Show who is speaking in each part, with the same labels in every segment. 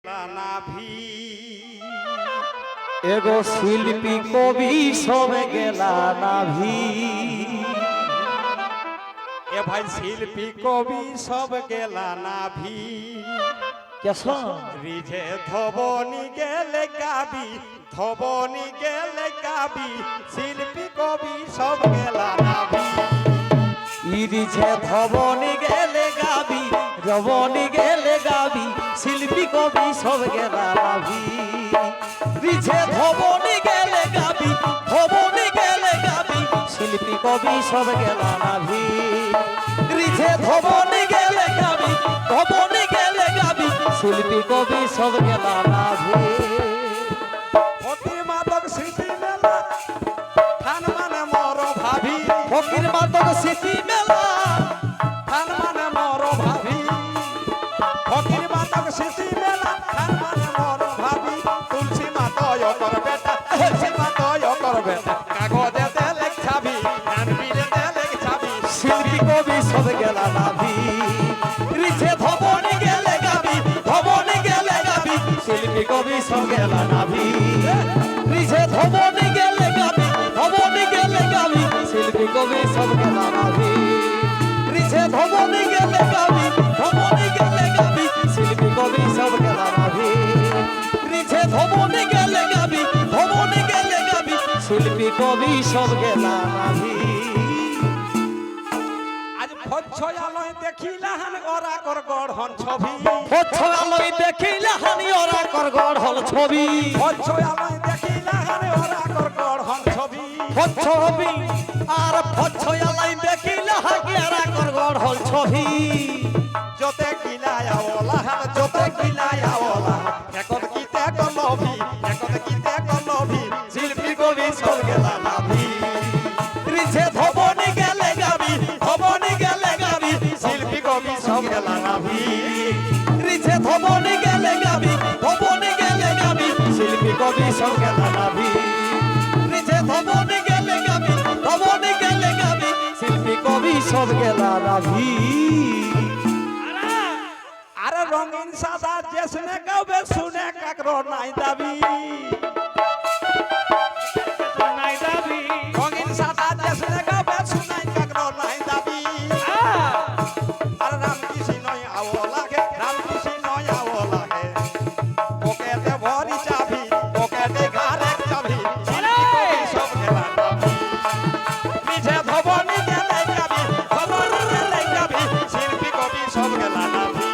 Speaker 1: নাভি
Speaker 2: এগো শিল্পী কবি সব গেলা নাভি।
Speaker 1: এ ভাই শিল্পী কবি সব গেলা নাভি
Speaker 2: কেস
Speaker 1: রিঝে ধবনি গেলে গাবি ধবনি গেলে গাবি শিল্পী কবি সব গেলা নাভি
Speaker 2: ইরিছে ধবনি গেলে গাবি রবনি গেলে গাবি শিল্পী কবি সব গেলা নাভি। রিঝে ধবনি গেলে গাবি ধবনি গেলে গাবি শিল্পী কবি সব গেলা নাভি। রিঝে ধবনি গেলে গাবি ধবনি গেলে গাবি শিল্পী কবি সব গেলা নাভি।
Speaker 1: ফকির মাদক স্মৃতি মেলা থান মানে মর ভাবি
Speaker 2: ফকির মাদক স্মৃতি মেলা
Speaker 1: থান মানে মর ভাবি ফকির মাদক স্মৃতি মেলা থান মানে মর ভাবি তুলসী মাতয় কর বেটা তুলসী মাতয় কর বেটা কাগজে দেলে ছাবি আনবিলে দেলে ছাবি
Speaker 2: শিল্পী কবি সব গেলা নাভি। রিঝে ধবনি গেলে গাবি ধবনি গেলে গাবি শিল্পী কবি সব গেলা নাভি। রিঝে ধবনি গেলে গাবি ধবনি গেলে গাবি শিল্পী কবি সব গেলা নাভি। রিঝে ধবনি গেলে গাবি ধবনি গেলে গাবি শিল্পী কবি সব গেলা নাভি। রিঝে ধবনি গেলে গাবি ধবনি গেলে গাবি শিল্পী কবি সব গেলা নাভি।
Speaker 1: আজ ভচ্ছয় আলোয় দেখিলাহান ওরা কর গড়হন ছবি
Speaker 2: ভচ্ছয় আলোয় দেখিলাহান ওরা কর গড়হন ছবি।
Speaker 1: ভচ্ছয় আলোয় দেখিলাহান ওরা কর গড়হন ছবি
Speaker 2: ছবি আর ভচ্ছয় আলোয় দেখিলাহান ওরা কর গড়হন ছবি।
Speaker 1: যতে গিলায়া ওলাহান যতে গিলায়া ওলাহান একত কিতে কলভি একত কিতে কলভি শিল্পী কবি সব গেলা নাভি
Speaker 2: রিঝে ধবনি গেলে গাবি ধবনি গেলে গাবি
Speaker 1: শিল্পী কবি সব গেলা নাভি
Speaker 2: রিঝে ধবনি গেলে গাবি ধবনি গেলে গাবি শিল্পী কবি সব গেলা নাভি। রিঝে ধবনি গেলে গাবি ধবনি গেলে গাবি শিল্পী কবি সব গেলা নাভি।
Speaker 1: আরে রঙিন সাদা জেসনে গাবে শুনে কাকরো নাই দাবি নাই দাবি রঙিন সাদা জেসনে গাবে শুনে কাকরো নাই দাবি আর রাম কৃষ্ণ আও লাগে রাম কৃষ্ণ আও লাগে পকেটে ভরি চাবি পকেটে ঘাড়ে চাবি শিল্পী কবি সব গেলা নাভি নিচে ধবনি গেলে গাবি ধবনি গেলে গাবি শিল্পী কবি সব গেলা নাভি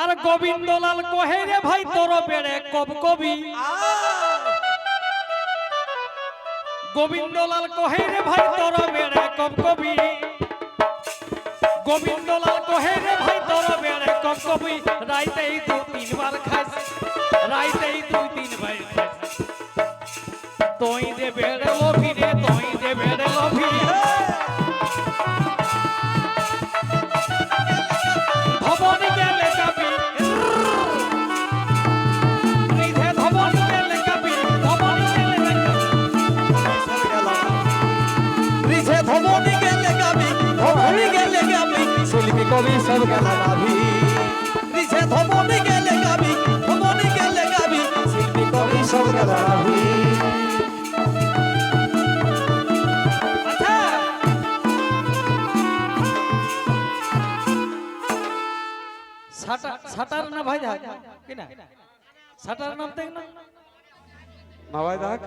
Speaker 3: আর গোবিন্দলাল কহে রে ভাই তোর বেড়ে কব কবি। গোবিন্দলাল কহে রে ভাই তোর বেড়ে কব কবি। গোবিন্দলাল কহে রে ভাই তোর বেড়ে কব কবি। রাইতেই দু তিনবার খাস রাইতেই দুই তিনবার খাস তোই দে বেড়ে লভি রে তোই দে বেড়ে লভি ধবনি গেলে গাবি রিঝে ধবনি গেলে গাবি ধবনি গেলে
Speaker 2: রিঝে ধবনি গেলে গাবি ধবনি গেলে গাবি শিল্পী কবি সব গেলা নাভি। রিঝে ধবনি গেলে গাবি ধবনি গেলে গাবি শিল্পী কবি সব গেলা নাভি।
Speaker 3: আচ্ছা সাটার না ভাই কি না সাটার নাম দেখ না
Speaker 1: নবাই দাগ